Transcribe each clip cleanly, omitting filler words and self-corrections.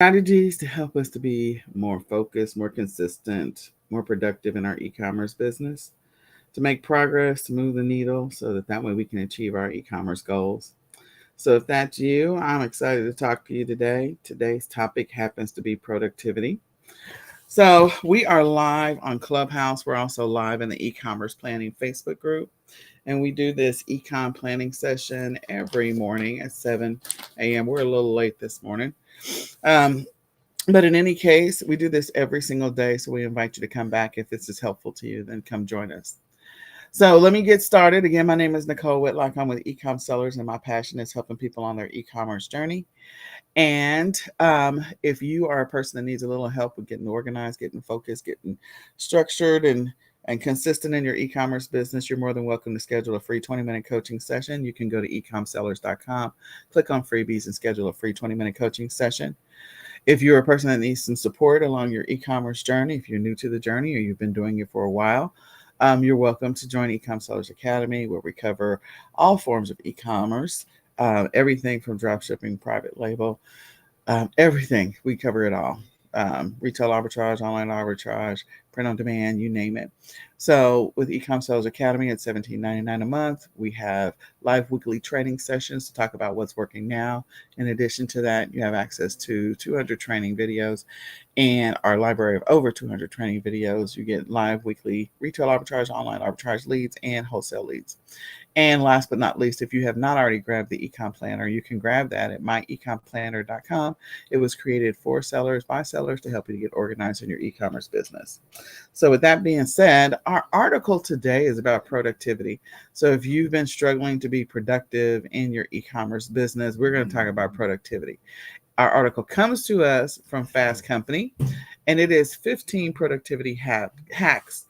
Strategies to help us to be more focused, more consistent, more productive in our e-commerce business, to make progress, to move the needle so that way we can achieve our e-commerce goals. So if that's you, I'm excited to talk to you today. Today's topic happens to be productivity. So we are live on Clubhouse. We're also live in the e-commerce planning Facebook group. And we do this ecom planning session every morning at 7 a.m. We're a little late this morning. Um, but in any case, we do this every single day. So we invite you to come back. If this is helpful to you, then come join us. So let me get started. Again, my name is Nicole Whitlock. I'm with eCom Sellers, and my passion is helping people on their e-commerce journey. And if you are a person that needs a little help with getting organized, getting focused, getting structured, and consistent in your e-commerce business, you're more than welcome to schedule a free 20-minute coaching session. You can go to ecomsellers.com, click on freebies, and schedule a free 20-minute coaching session. If you're a person that needs some support along your e-commerce journey, if you're new to the journey or you've been doing it for a while, you're welcome to join eCom Sellers Academy, where we cover all forms of e-commerce, everything from dropshipping, private label, everything. We cover it all. Retail arbitrage, online arbitrage, print on demand, you name it. So with eCom Sales Academy at $17.99 a month, we have live weekly training sessions to talk about what's working now. In addition to that, you have access to 200 training videos and our library of over 200 training videos. You get live weekly retail arbitrage, online arbitrage leads, and wholesale leads. And last but not least, if you have not already grabbed the Ecom Planner, you can grab that at myecomplanner.com. It was created for sellers by sellers to help you to get organized in your e-commerce business. So with that being said, our article today is about productivity. So if you've been struggling to be productive in your e-commerce business, we're going to talk about productivity. Our article comes to us from Fast Company, and it is 15 productivity hacks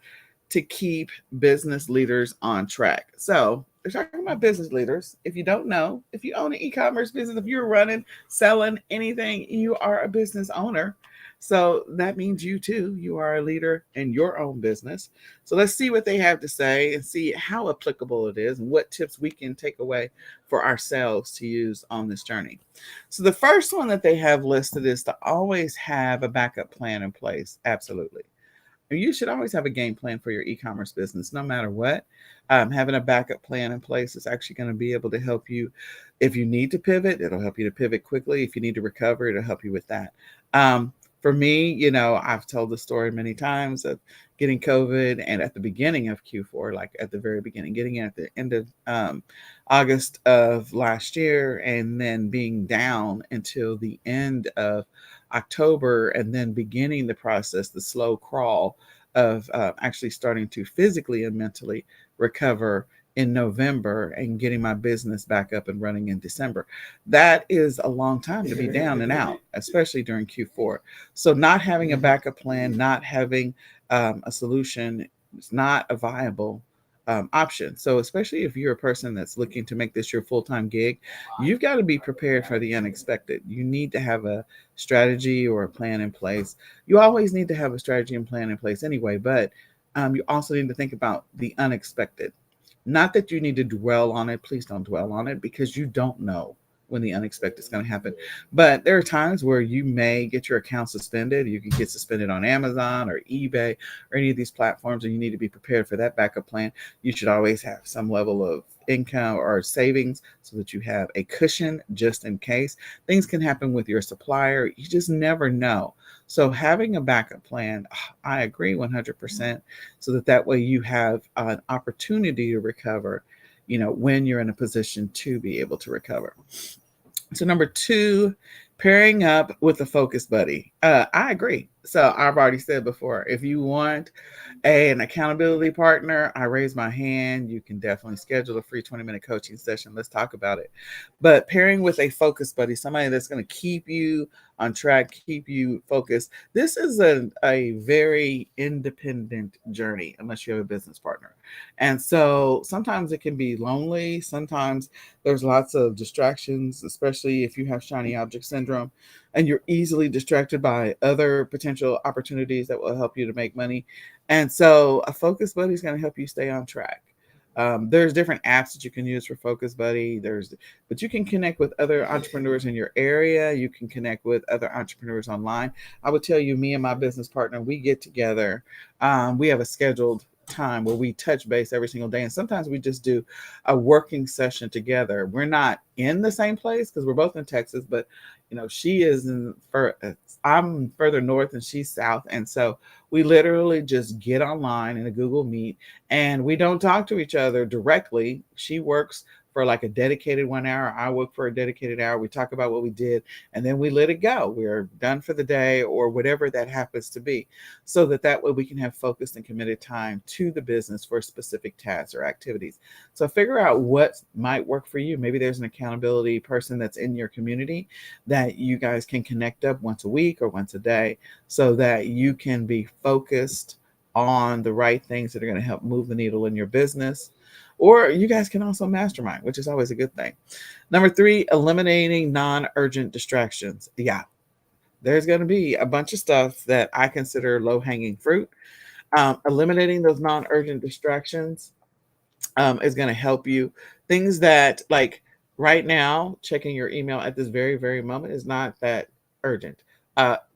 to keep business leaders on track. So we're talking about business leaders. If you don't know, if you own an e-commerce business, if you're running, selling anything, you are a business owner. So that means you too, you are a leader in your own business. So let's see what they have to say and see how applicable it is and what tips we can take away for ourselves to use on this journey. So the first one that they have listed is to always have a backup plan in place. Absolutely. You should always have a game plan for your e-commerce business, no matter what. Having a backup plan in place is actually going to be able to help you. If you need to pivot, it'll help you to pivot quickly. If you need to recover, it'll help you with that. For me, I've told the story many times of getting COVID and at the beginning of Q4, like at the very beginning, getting in at the end of August of last year, and then being down until the end of October, and then beginning the process, the slow crawl of actually starting to physically and mentally recover in November and getting my business back up and running in December. That is a long time to be down and out, especially during Q4. So, not having a backup plan, not having a solution is not a viable option. So, especially if you're a person that's looking to make this your full time gig, you've got to be prepared for the unexpected. You need to have a strategy or a plan in place. You always need to have a strategy and plan in place anyway, but you also need to think about the unexpected. Not that you need to dwell on it. Please don't dwell on it because you don't know when the unexpected is going to happen. But there are times where you may get your account suspended. You can get suspended on Amazon or eBay or any of these platforms, and you need to be prepared for that backup plan. You should always have some level of income or savings so that you have a cushion just in case. Things can happen with your supplier. You just never know. So having a backup plan, I agree 100%, so that way you have an opportunity to recover, when you're in a position to be able to recover. So number two, pairing up with a focus buddy. I agree. So I've already said before, if you want an accountability partner, I raise my hand. You can definitely schedule a free 20-minute coaching session. Let's talk about it. But pairing with a focus buddy, somebody that's going to keep you on track, keep you focused. This is a very independent journey unless you have a business partner. And so sometimes it can be lonely. Sometimes there's lots of distractions, especially if you have shiny object syndrome and you're easily distracted by other potential opportunities that will help you to make money. And so a focus buddy is going to help you stay on track. There's different apps that you can use for Focus Buddy. But you can connect with other entrepreneurs in your area. You can connect with other entrepreneurs online. I would tell you, me and my business partner, we get together. We have a scheduled time where we touch base every single day, and sometimes we just do a working session together. We're not in the same place because we're both in Texas, but she is I'm further north and she's south, and so we literally just get online in a Google Meet, and we don't talk to each other directly. She works for like a dedicated 1 hour. I work for a dedicated hour. We talk about what we did, and then we let it go. We're done for the day or whatever that happens to be, so that way we can have focused and committed time to the business for specific tasks or activities. So figure out what might work for you. Maybe there's an accountability person that's in your community that you guys can connect up once a week or once a day, so that you can be focused on the right things that are going to help move the needle in your business. Or you guys can also mastermind, which is always a good thing. Number 3, eliminating non-urgent distractions. Yeah, there's going to be a bunch of stuff that I consider low-hanging fruit. Eliminating those non-urgent distractions is going to help you. Things that, like, right now, checking your email at this very, very moment is not that urgent.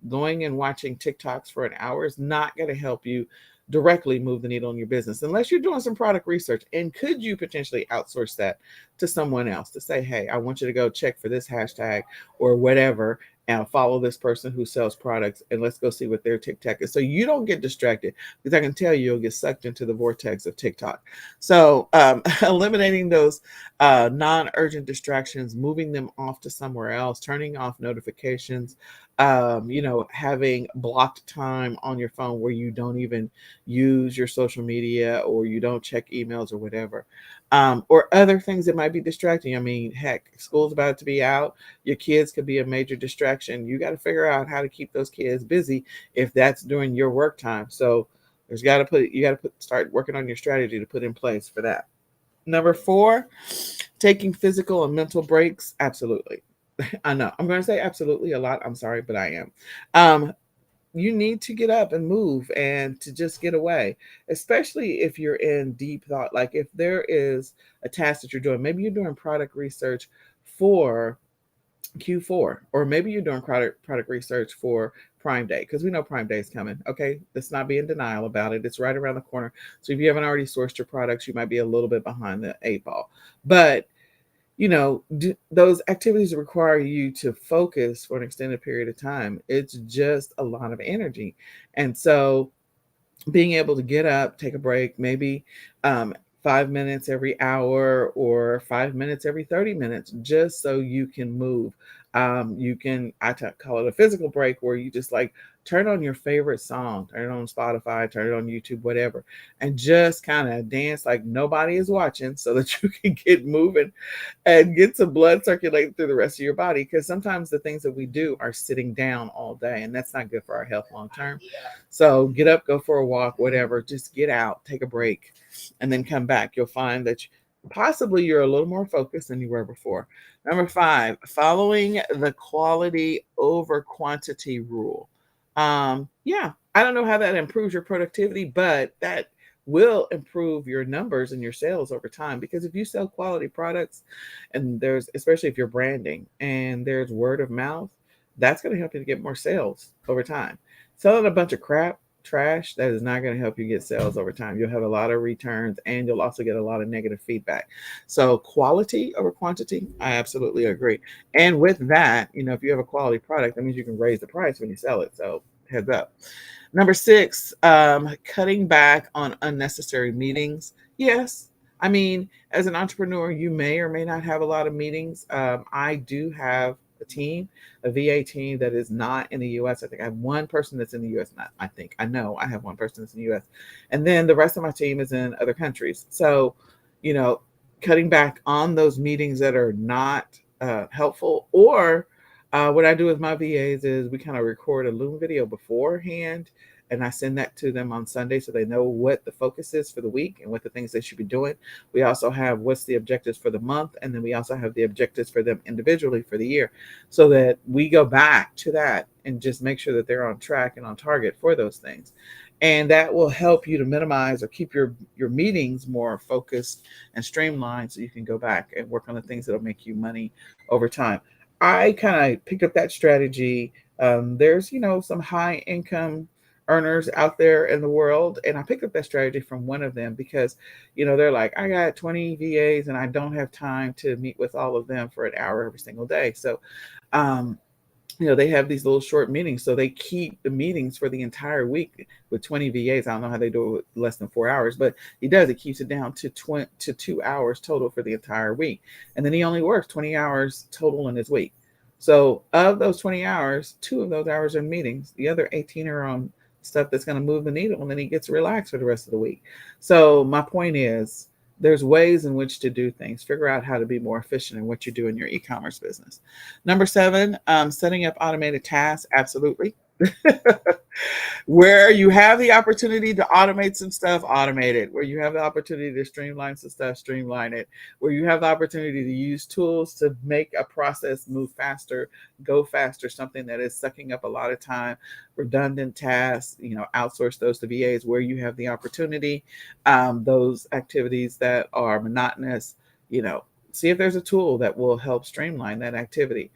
Going and watching TikToks for an hour is not going to help you directly move the needle in your business unless you're doing some product research. And could you potentially outsource that to someone else to say, hey, I want you to go check for this hashtag or whatever, and follow this person who sells products, and let's go see what their TikTok is. So you don't get distracted, because I can tell you'll get sucked into the vortex of TikTok. So eliminating those non-urgent distractions, moving them off to somewhere else, turning off notifications, having blocked time on your phone where you don't even use your social media or you don't check emails or whatever, or other things that might be distracting. I mean, heck, school's about to be out. Your kids could be a major distraction. You got to figure out how to keep those kids busy if that's during your work time. So start working on your strategy to put in place for that. Number 4, taking physical and mental breaks. Absolutely. I know I'm going to say absolutely a lot. I'm sorry, but I am. You need to get up and move and to just get away, especially if you're in deep thought. Like if there is a task that you're doing, maybe you're doing product research for Q4, or maybe you're doing product research for Prime Day, because we know Prime Day is coming. Okay, let's not be in denial about it. It's right around the corner. So if you haven't already sourced your products, you might be a little bit behind the 8 ball. But those activities require you to focus for an extended period of time. It's just a lot of energy. And so being able to get up, take a break, maybe 5 minutes every hour or 5 minutes every 30 minutes, just so you can move. Call it a physical break, where you just like turn on your favorite song, turn it on Spotify, turn it on YouTube, whatever, and just kind of dance like nobody is watching, so that you can get moving and get some blood circulating through the rest of your body. Because sometimes the things that we do are sitting down all day, and that's not good for our health long term. So get up, go for a walk, whatever, just get out, take a break, and then come back. You'll find that possibly you're a little more focused than you were before. Number 5, following the quality over quantity rule. Yeah, I don't know how that improves your productivity, but that will improve your numbers and your sales over time. Because if you sell quality products, and especially if you're branding and there's word of mouth, that's going to help you to get more sales over time. Selling a bunch of crap, trash, that is not going to help you get sales over time. You'll have a lot of returns, and you'll also get a lot of negative feedback. So quality over quantity, I absolutely agree. And with that, if you have a quality product, that means you can raise the price when you sell it. So heads up. Number 6, cutting back on unnecessary meetings. Yes. I mean, as an entrepreneur, you may or may not have a lot of meetings. I do have a VA team that is not in the US. I think I have one person that's in the US. I know I have one person that's in the US. And then the rest of my team is in other countries. So, cutting back on those meetings that are not helpful. Or what I do with my VAs is we kind of record a Loom video beforehand, and I send that to them on Sunday, so they know what the focus is for the week and what the things they should be doing. We also have what's the objectives for the month, and then we also have the objectives for them individually for the year, so that we go back to that and just make sure that they're on track and on target for those things. and that will help you to minimize or keep your meetings more focused and streamlined, so you can go back and work on the things that'll make you money over time. I kind of picked up that strategy. There's some high income earners out there in the world, and I picked up that strategy from one of them because they're like, I got 20 VAs and I don't have time to meet with all of them for an hour every single day. So um, they have these little short meetings, so they keep the meetings for the entire week with 20 VAs. I don't know how they do it with less than 4 hours, but he does. It keeps it down to 2 hours total for the entire week, and then he only works 20 hours total in his week. So of those 20 hours, 2 of those hours are meetings. The other 18 are on stuff that's going to move the needle, and then he gets relaxed for the rest of the week. So my point is, there's ways in which to do things. Figure out how to be more efficient in what you do in your e-commerce business. Number 7, setting up automated tasks. Absolutely. Where you have the opportunity to automate some stuff, automate it. Where you have the opportunity to streamline some stuff, streamline it. Where you have the opportunity to use tools to make a process move faster, go faster, something that is sucking up a lot of time, redundant tasks, outsource those to VAs where you have the opportunity. Those activities that are monotonous, see if there's a tool that will help streamline that activity.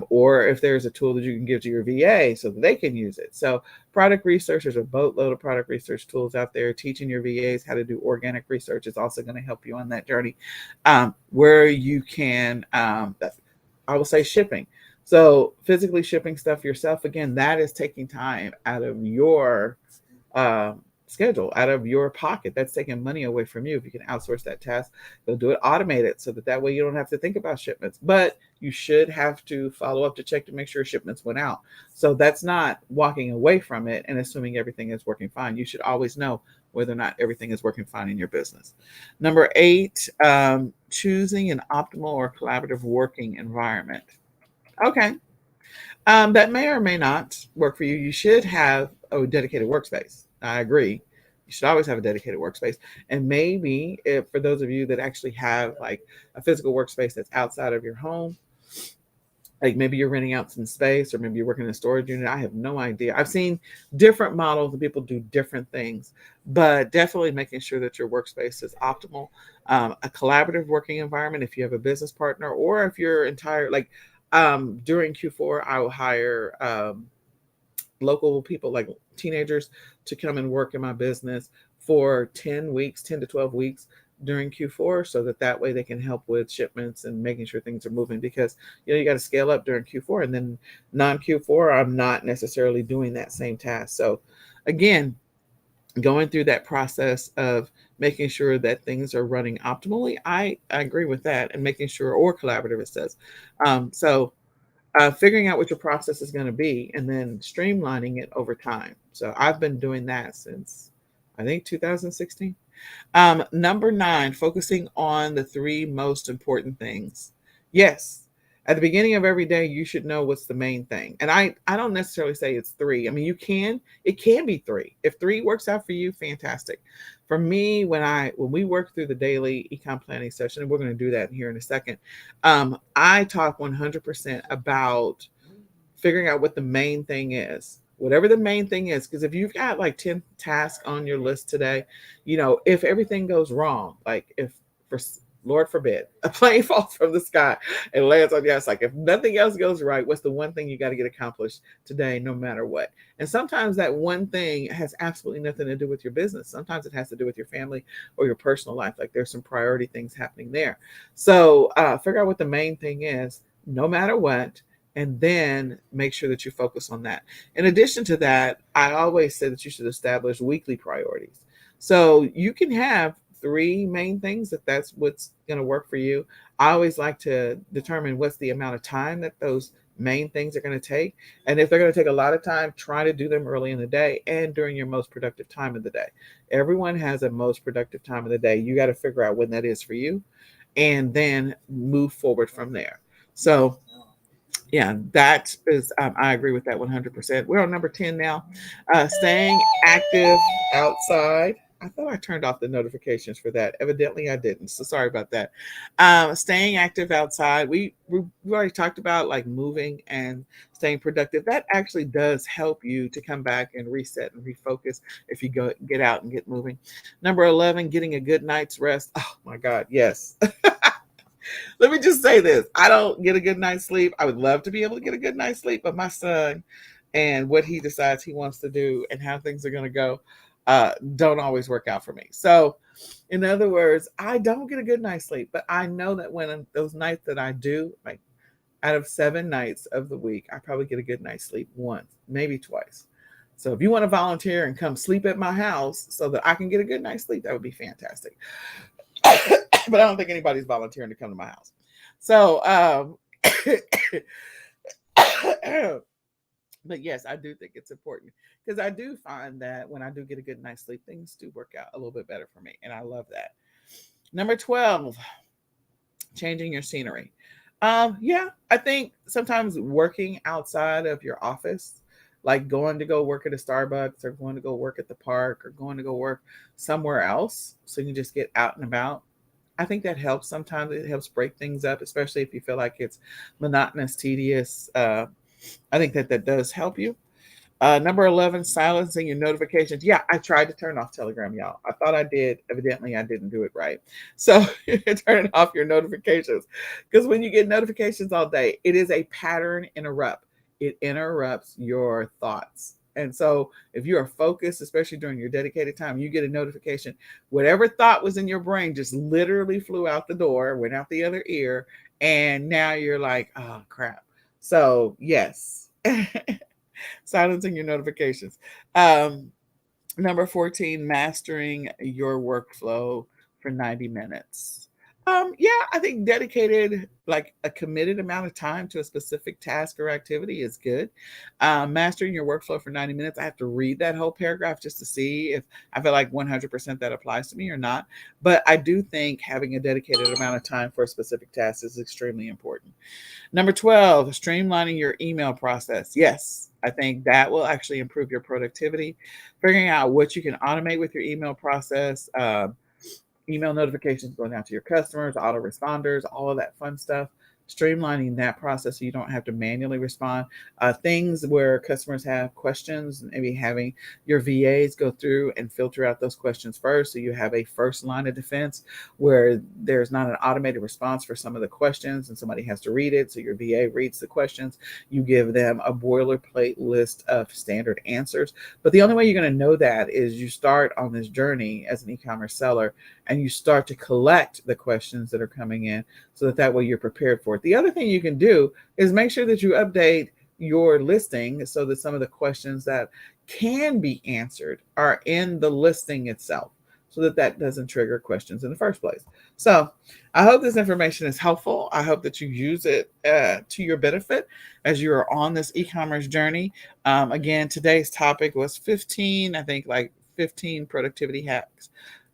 Or if there's a tool that you can give to your VA so that they can use it. So product research, there's a boatload of product research tools out there. Teaching your VAs how to do organic research is also going to help you on that journey. Where you can, I will say shipping. So physically shipping stuff yourself, again, that is taking time out of your schedule, out of your pocket. That's taking money away from you. If you can outsource that task, they'll do it, automate it, so that way you don't have to think about shipments. But you should have to follow up to check to make sure shipments went out. So that's not walking away from it and assuming everything is working fine. You should always know whether or not everything is working fine in your business. Number 8, choosing an optimal or collaborative working environment. Okay. That may or may not work for you. You should have a dedicated workspace. I agree. You should always have a dedicated workspace. And maybe if for those of you that actually have like a physical workspace that's outside of your home, like maybe you're renting out some space or maybe you're working in a storage unit. I have no idea. I've seen different models and people do different things, but definitely making sure that your workspace is optimal. A collaborative working environment, if you have a business partner or if you're entire, like during Q4, I will hire local people like teenagers to come and work in my business for 10 weeks, 10 to 12 weeks during Q4, so that way they can help with shipments and making sure things are moving, because you got to scale up during Q4, and then non Q4 I'm not necessarily doing that same task. So again, going through that process of making sure that things are running optimally, I agree with that, and making sure, or collaborative it says. Figuring out what your process is going to be and then streamlining it over time. So I've been doing that since I think 2016. Number 9, focusing on the 3 most important things. Yes, at the beginning of every day, you should know what's the main thing. And I don't necessarily say it's 3. I mean, it can be 3. If 3 works out for you, fantastic. For me, when we work through the daily ecom planning session, and we're going to do that here in a second, I talk 100% about figuring out what the main thing is, whatever the main thing is. Because if you've got like 10 tasks on your list today, if everything goes wrong, like if, for Lord forbid, a plane falls from the sky and lands on your ass, like if nothing else goes right, what's the one thing you got to get accomplished today, no matter what? And sometimes that one thing has absolutely nothing to do with your business. Sometimes it has to do with your family or your personal life. Like there's some priority things happening there. So figure out what the main thing is, no matter what, and then make sure that you focus on that. In addition to that, I always say that you should establish weekly priorities. So you can have 3 main things if that's what's going to work for you. I always like to determine what's the amount of time that those main things are going to take. And if they're going to take a lot of time, try to do them early in the day and during your most productive time of the day. Everyone has a most productive time of the day. You got to figure out when that is for you and then move forward from there. So yeah, that is, I agree with that 100%. We're on number 10 now. Staying active outside. I thought I turned off the notifications for that. Evidently, I didn't. So sorry about that. Staying active outside. We already talked about like moving and staying productive. That actually does help you to come back and reset and refocus if you go get out and get moving. Number 11, getting a good night's rest. Oh my God, yes. Let me just say this. I don't get a good night's sleep. I would love to be able to get a good night's sleep, but my son and what he decides he wants to do and how things are going to go don't always work out for me. So, in other words, I don't get a good night's sleep, but I know that when those nights that I do, like out of 7 nights of the week, I probably get a good night's sleep once, maybe twice. So if you want to volunteer and come sleep at my house so that I can get a good night's sleep, that would be fantastic. But I don't think anybody's volunteering to come to my house. So, but yes, I do think it's important because I do find that when I do get a good night's sleep, things do work out a little bit better for me. And I love that. Number 12, changing your scenery. Yeah, I think sometimes working outside of your office, like going to go work at a Starbucks or going to go work at the park or going to go work somewhere else, so you just get out and about. I think that helps. Sometimes it helps break things up, especially if you feel like it's monotonous, tedious. I think that that does help you. Number 11, silencing your notifications. Yeah, I tried to turn off Telegram, y'all. I thought I did. Evidently, I didn't do it right. So turn off your notifications because when you get notifications all day, it is a pattern interrupt. It interrupts your thoughts. And so if you are focused, especially during your dedicated time, you get a notification. Whatever thought was in your brain just literally flew out the door, went out the other ear, and now you're like, oh crap. So yes. Silencing your notifications. Number 14, mastering your workflow for 90 minutes. Yeah, I think dedicated, like a committed amount of time to a specific task or activity is good. Mastering your workflow for 90 minutes, I have to read that whole paragraph just to see if I feel like 100% that applies to me or not. But I do think having a dedicated amount of time for a specific task is extremely important. Number 12, streamlining your email process. Yes, I think that will actually improve your productivity. Figuring out what you can automate with your email process, email notifications going out to your customers, autoresponders, all of that fun stuff. Streamlining that process so you don't have to manually respond. Things where customers have questions, maybe having your VAs go through and filter out those questions first. So you have a first line of defense where there's not an automated response for some of the questions and somebody has to read it. So your VA reads the questions. You give them a boilerplate list of standard answers. But the only way you're going to know that is you start on this journey as an e-commerce seller and you start to collect the questions that are coming in so that that way you're prepared for it. The other thing you can do is make sure that you update your listing so that some of the questions that can be answered are in the listing itself so that that doesn't trigger questions in the first place. So I hope this information is helpful. I hope that you use it to your benefit as you are on this e-commerce journey. Again, today's topic was 15, I think like 15 productivity hacks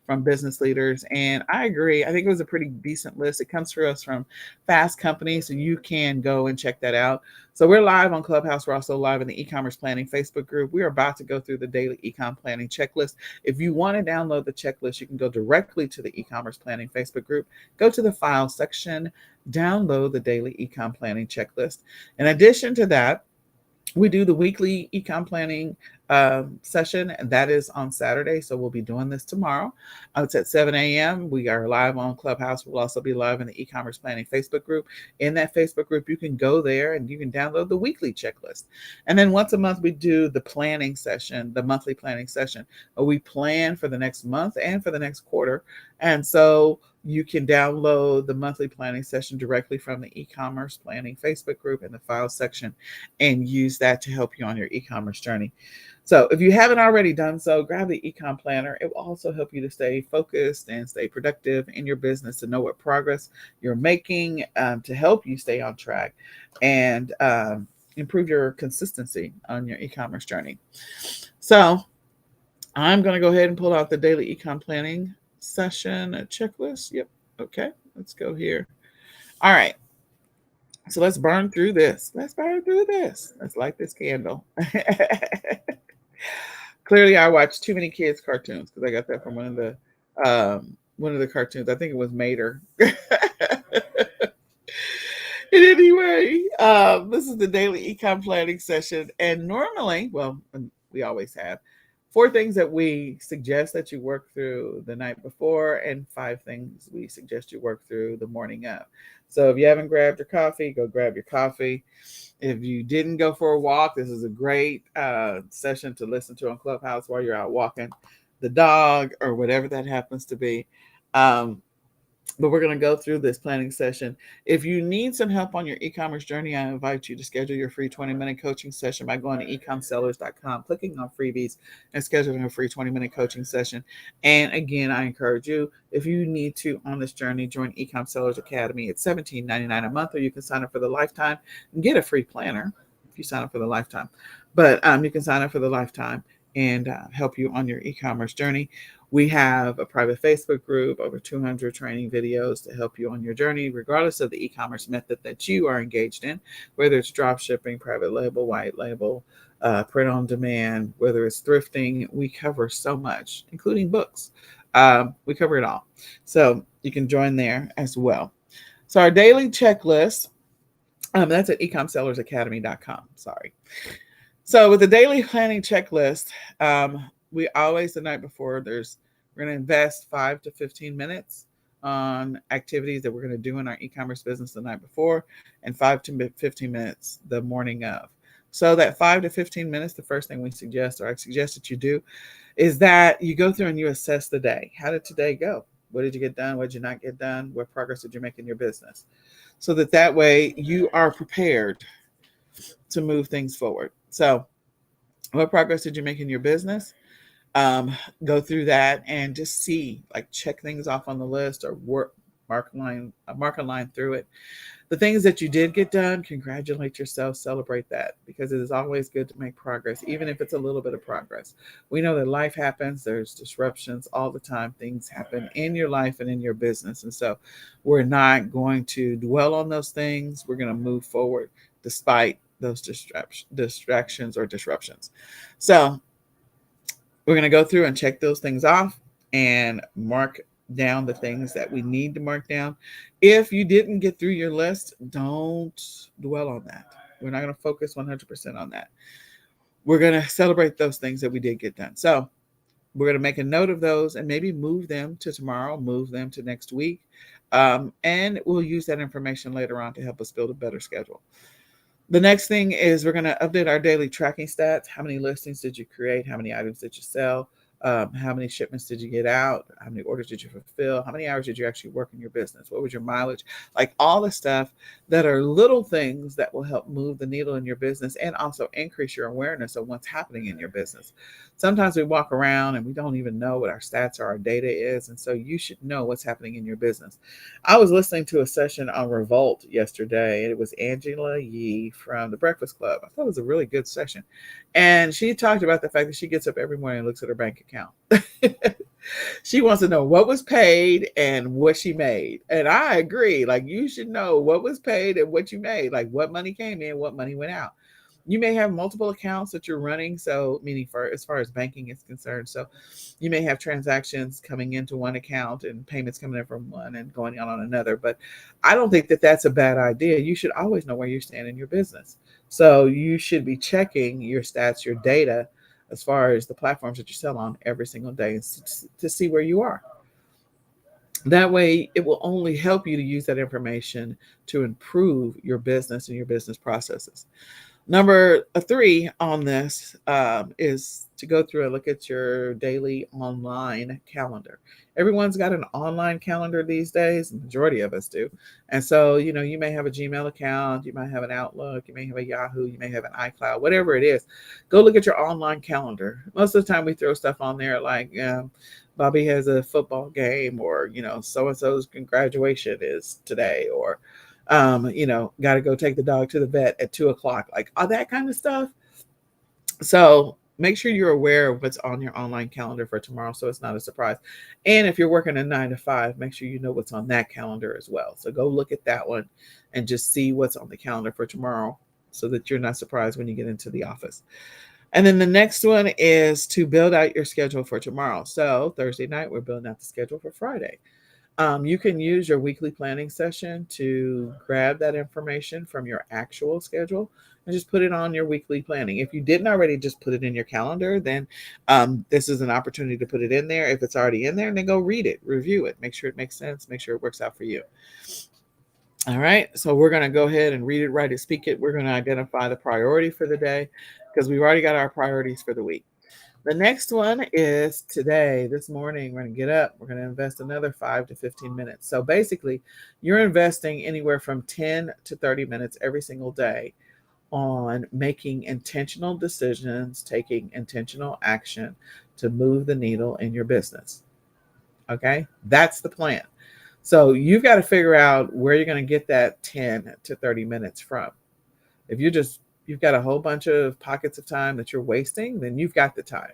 from business leaders. And I agree. I think it was a pretty decent list. It comes to us from Fast Company, so you can go and check that out. So we're live on Clubhouse. We're also live in the e-commerce planning Facebook group. We're about to go through the daily e-com planning checklist. If you want to download the checklist, you can go directly to the e-commerce planning Facebook group, go to the file section, download the daily e-com planning checklist. In addition to that, we do the weekly ecom planning session, and that is on Saturday. So we'll be doing this tomorrow. It's at 7 a.m. We are live on Clubhouse. We'll also be live in the e-commerce planning Facebook group. In that Facebook group, you can go there and you can download the weekly checklist. And then once a month, we do the planning session, the monthly planning session. We plan for the next month and for the next quarter. And so you can download the monthly planning session directly from the e-commerce planning Facebook group in the file section and use that to help you on your e-commerce journey. So if you haven't already done so, grab the ecom planner. It will also help you to stay focused and stay productive in your business, to know what progress you're making, to help you stay on track and improve your consistency on your e-commerce journey. So I'm going to go ahead and pull out the daily ecom planning session checklist. Yep. Okay. Let's go here. All right. So let's burn through this. Let's burn through this. Let's light this candle. Clearly, I watch too many kids' cartoons because I got that from one of the cartoons. I think it was Mater. And anyway, this is the daily econ planning session. And normally, well, we always have 4 things that we suggest that you work through the night before, and 5 things we suggest you work through the morning of. So if you haven't grabbed your coffee, go grab your coffee. If you didn't go for a walk, this is a great session to listen to on Clubhouse while you're out walking the dog or whatever that happens to be. Um, but we're going to go through this planning session. If you need some help on your e-commerce journey, I invite you to schedule your free 20-minute coaching session by going to ecomsellers.com, clicking on freebies, and scheduling a free 20-minute coaching session. And again, I encourage you, if you need to on this journey, join eCom Sellers Academy at $17.99 a month, or you can sign up for the lifetime and get a free planner if you sign up for the lifetime. But you can sign up for the lifetime and help you on your e-commerce journey. We have a private Facebook group, over 200 training videos to help you on your journey, regardless of the e-commerce method that you are engaged in, whether it's drop shipping, private label, white label, print on demand, whether it's thrifting. We cover so much, including books. We cover it all. So you can join there as well. So our daily checklist, that's at ecomsellersacademy.com. Sorry. So with the daily planning checklist, we always, the night before, we're going to invest 5 to 15 minutes on activities that we're going to do in our e-commerce business the night before, and 5 to 15 minutes the morning of. So that 5 to 15 minutes, the first thing we suggest, or I suggest that you do, is that you go through and you assess the day. How did today go? What did you get done? What did you not get done? What progress did you make in your business? So that way you are prepared to move things forward. So what progress did you make in your business? Go through that and just see, like, check things off on the list, or mark a line through it. The things that you did get done, congratulate yourself, celebrate that, because it is always good to make progress, even if it's a little bit of progress. We know that life happens, there's disruptions all the time, things happen in your life and in your business. And so we're not going to dwell on those things. We're going to move forward despite those distractions or disruptions. So we're going to go through and check those things off and mark down the things that we need to mark down. If you didn't get through your list, don't dwell on that. We're not going to focus 100% on that. We're going to celebrate those things that we did get done. So we're going to make a note of those and maybe move them to tomorrow, move them to next week. And we'll use that information later on to help us build a better schedule. The next thing is we're going to update our daily tracking stats. How many listings did you create? How many items did you sell? How many shipments did you get out? How many orders did you fulfill? How many hours did you actually work in your business? What was your mileage? Like, all the stuff that are little things that will help move the needle in your business and also increase your awareness of what's happening in your business. Sometimes we walk around and we don't even know what our stats or our data is. And so you should know what's happening in your business. I was listening to a session on Revolt yesterday, and it was Angela Yee from the Breakfast Club. I thought it was a really good session. And she talked about the fact that she gets up every morning and looks at her bank account. She wants to know what was paid and what she made. And I agree. Like, you should know what was paid and what you made, like what money came in, what money went out. You may have multiple accounts that you're running, so meaning for as far as banking is concerned. So you may have transactions coming into one account and payments coming in from one and going out on another. But I don't think that that's a bad idea. You should always know where you stand in your business. So you should be checking your stats, your data, as far as the platforms that you sell on every single day, to see where you are. That way, it will only help you to use that information to improve your business and your business processes. Number 3 on this is to go through and look at your daily online calendar. Everyone's got an online calendar these days. The majority of us do. And so, you may have a Gmail account, you might have an Outlook, you may have a Yahoo, you may have an iCloud, whatever it is. Go look at your online calendar. Most of the time we throw stuff on there like, Bobby has a football game, or, so-and-so's graduation is today, or, got to go take the dog to the vet at 2:00, like all that kind of stuff. So make sure you're aware of what's on your online calendar for tomorrow, so it's not a surprise. And if you're working a 9 to 5, make sure you know what's on that calendar as well. So go look at that one and just see what's on the calendar for tomorrow, so that you're not surprised when you get into the office. And then the next one is to build out your schedule for tomorrow. So Thursday night, we're building out the schedule for Friday. You can use your weekly planning session to grab that information from your actual schedule and just put it on your weekly planning. If you didn't already just put it in your calendar, then this is an opportunity to put it in there. If it's already in there, then go read it, review it, make sure it makes sense, make sure it works out for you. All right, so we're going to go ahead and read it, write it, speak it. We're going to identify the priority for the day because we've already got our priorities for the week. The next one is today, this morning, we're going to get up. We're going to invest another 5 to 15 minutes. So basically, you're investing anywhere from 10 to 30 minutes every single day on making intentional decisions, taking intentional action to move the needle in your business. Okay, that's the plan. So you've got to figure out where you're going to get that 10 to 30 minutes from. If you've got a whole bunch of pockets of time that you're wasting, then you've got the time.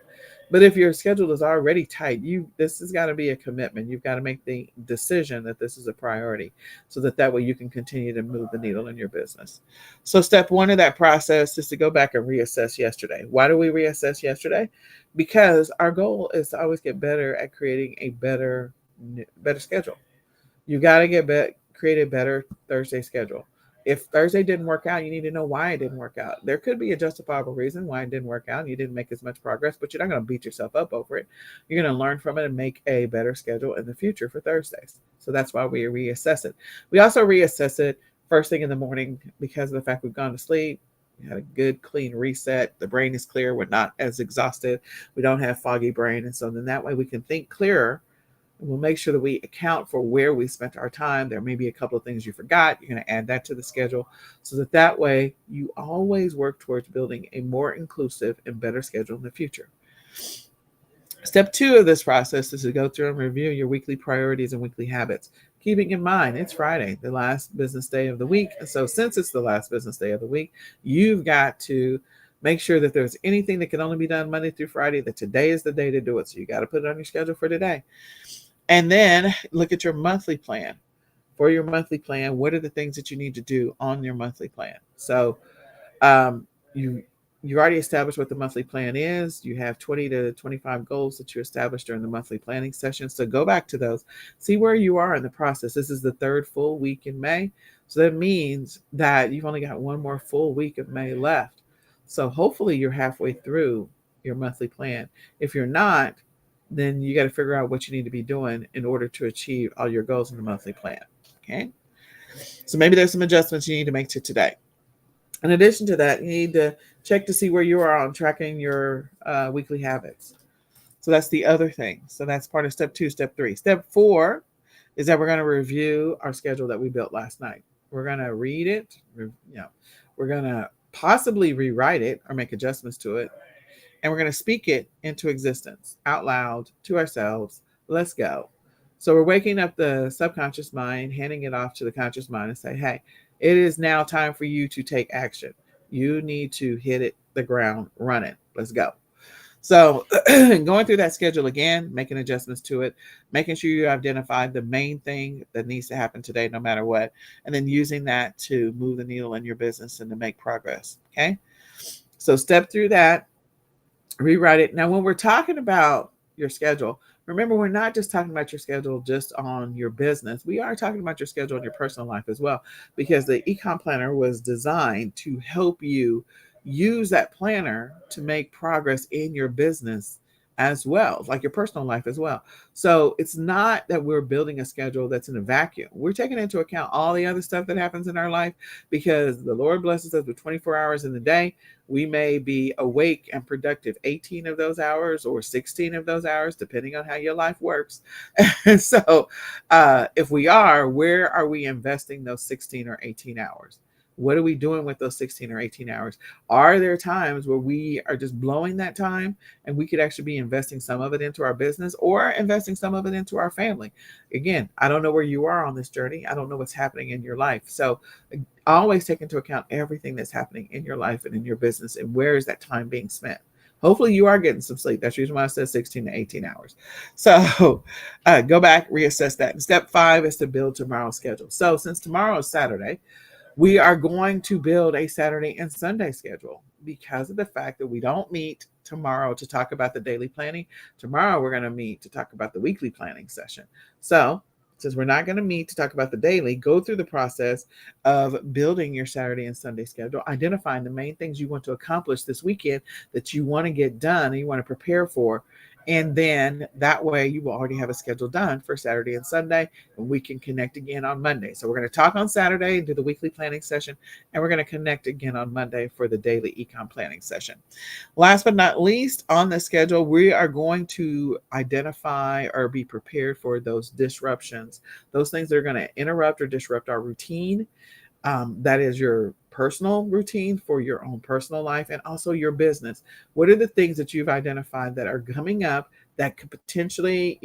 But if your schedule is already tight, this has got to be a commitment. You've got to make the decision that this is a priority so that way you can continue to move the needle in your business. So step one of that process is to go back and reassess yesterday. Why do we reassess yesterday? Because our goal is to always get better at creating a better schedule. You got to create a better Thursday schedule. If Thursday didn't work out, you need to know why it didn't work out. There could be a justifiable reason why it didn't work out. You didn't make as much progress, but you're not going to beat yourself up over it. You're going to learn from it and make a better schedule in the future for Thursdays. So that's why we reassess it. We also reassess it first thing in the morning because of the fact we've gone to sleep. We had a good, clean reset. The brain is clear. We're not as exhausted. We don't have foggy brain. And so then that way we can think clearer. We'll make sure that we account for where we spent our time. There may be a couple of things you forgot. You're going to add that to the schedule so that way you always work towards building a more inclusive and better schedule in the future. Step two of this process is to go through and review your weekly priorities and weekly habits, keeping in mind it's Friday, the last business day of the week. And so since it's the last business day of the week, you've got to make sure that there's anything that can only be done Monday through Friday, that today is the day to do it. So you got to put it on your schedule for today. And then look at your monthly plan. For your monthly plan, what are the things that you need to do on your monthly plan? So you already established what the monthly plan is. You have 20 to 25 goals that you established during the monthly planning session. So go back to those. See where you are in the process. This is the third full week in May. So that means that you've only got one more full week of May left. So hopefully you're halfway through your monthly plan. If you're not, then you got to figure out what you need to be doing in order to achieve all your goals in the monthly plan. Okay. So maybe there's some adjustments you need to make to today. In addition to that, you need to check to see where you are on tracking your weekly habits. So that's the other thing. So that's part of step 2, step 3. Step 4 is that we're going to review our schedule that we built last night. We're going to read it. We're going to possibly rewrite it or make adjustments to it. And we're going to speak it into existence out loud to ourselves. Let's go. So we're waking up the subconscious mind, handing it off to the conscious mind and say, hey, it is now time for you to take action. You need to hit the ground running. Let's go. So going through that schedule again, making adjustments to it, making sure you identify the main thing that needs to happen today, no matter what, and then using that to move the needle in your business and to make progress. Okay. So step through that. Rewrite it. Now, when we're talking about your schedule, remember, we're not just talking about your schedule just on your business. We are talking about your schedule in your personal life as well, because the eCom planner was designed to help you use that planner to make progress in your business as well, like your personal life as well. So it's not that we're building a schedule that's in a vacuum. We're taking into account all the other stuff that happens in our life, because the Lord blesses us with 24 hours in the day. We may be awake and productive 18 of those hours or 16 of those hours, depending on how your life works. So if we are, where are we investing those 16 or 18 hours? What are we doing with those 16 or 18 hours? Are there times where we are just blowing that time and we could actually be investing some of it into our business or investing some of it into our family? Again, I don't know where you are on this journey. I don't know what's happening in your life. So always take into account everything that's happening in your life and in your business, and where is that time being spent. Hopefully you are getting some sleep. That's the reason why I said 16 to 18 hours. So go back, reassess that. And step 5 is to build tomorrow's schedule. So since tomorrow is Saturday, We are going to build a Saturday and Sunday schedule because of the fact that we don't meet tomorrow to talk about the daily planning. Tomorrow, we're going to meet to talk about the weekly planning session. So, since we're not going to meet to talk about the daily, go through the process of building your Saturday and Sunday schedule, identifying the main things you want to accomplish this weekend that you want to get done and you want to prepare for. And then that way you will already have a schedule done for Saturday and Sunday, and we can connect again on Monday. So we're going to talk on Saturday and do the weekly planning session, and we're going to connect again on Monday for the daily ecom planning session. Last but not least, on the schedule, we are going to identify or be prepared for those disruptions, those things that are going to interrupt or disrupt our routine. That is your personal routine for your own personal life and also your business. What are the things that you've identified that are coming up that could potentially,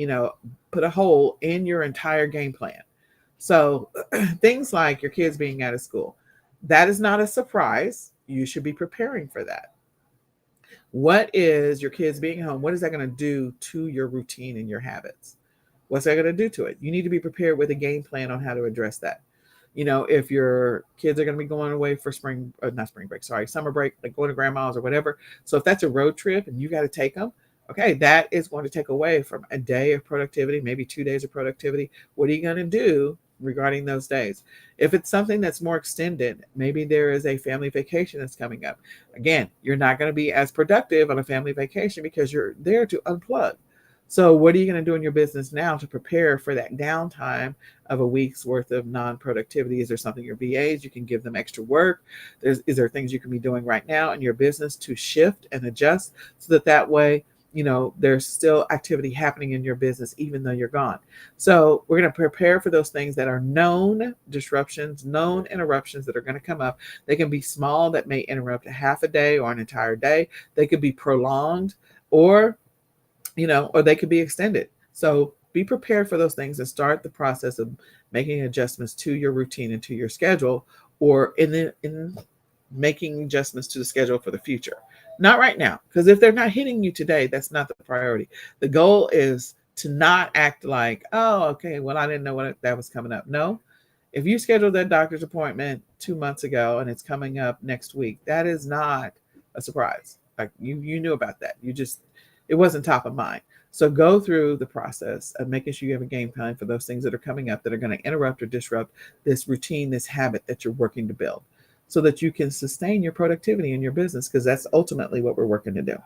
put a hole in your entire game plan? So things like your kids being out of school, that is not a surprise. You should be preparing for that. What is your kids being home? What is that going to do to your routine and your habits? What's that going to do to it? You need to be prepared with a game plan on how to address that. If your kids are going to be going away for not spring break, sorry, summer break, like going to grandma's or whatever. So if that's a road trip and you got to take them, okay, that is going to take away from a day of productivity, maybe 2 days of productivity. What are you going to do regarding those days? If it's something that's more extended, maybe there is a family vacation that's coming up. Again, you're not going to be as productive on a family vacation because you're there to unplug. So, what are you going to do in your business now to prepare for that downtime of a week's worth of non-productivity? Is there something your VAs you can give them extra work? Is there things you can be doing right now in your business to shift and adjust so that way there's still activity happening in your business even though you're gone? So we're going to prepare for those things that are known disruptions, known interruptions that are going to come up. They can be small, that may interrupt a half a day or an entire day. They could be prolonged, or or they could be extended. So be prepared for those things and start the process of making adjustments to your routine and to your schedule, or in making adjustments to the schedule for the future. Not right now, because if they're not hitting you today, that's not the priority. The goal is to not act like, oh, okay, well, I didn't know that was coming up. No, if you scheduled that doctor's appointment 2 months ago and it's coming up next week, that is not a surprise. Like you knew about that. It wasn't top of mind. So go through the process of making sure you have a game plan for those things that are coming up that are going to interrupt or disrupt this routine, this habit that you're working to build, so that you can sustain your productivity in your business, because that's ultimately what we're working to do.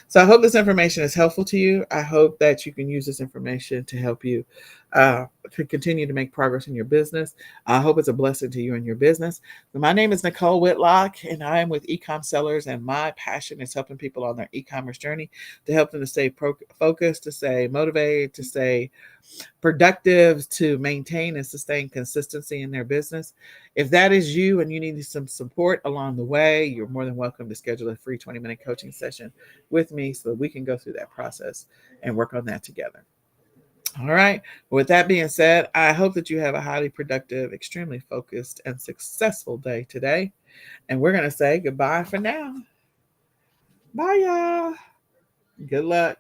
So I hope this information is helpful to you. I hope that you can use this information to help you to continue to make progress in your business. I hope it's a blessing to you in your business. My name is Nicole Whitlock, and I am with eCom Sellers, and my passion is helping people on their e-commerce journey, to help them to stay focused, to stay motivated, to stay productive, to maintain and sustain consistency in their business. If that is you and you need some support along the way, you're more than welcome to schedule a free 20-minute coaching session with me so that we can go through that process and work on that together. All right. With that being said, I hope that you have a highly productive, extremely focused, and successful day today. And we're going to say goodbye for now. Bye, y'all. Good luck.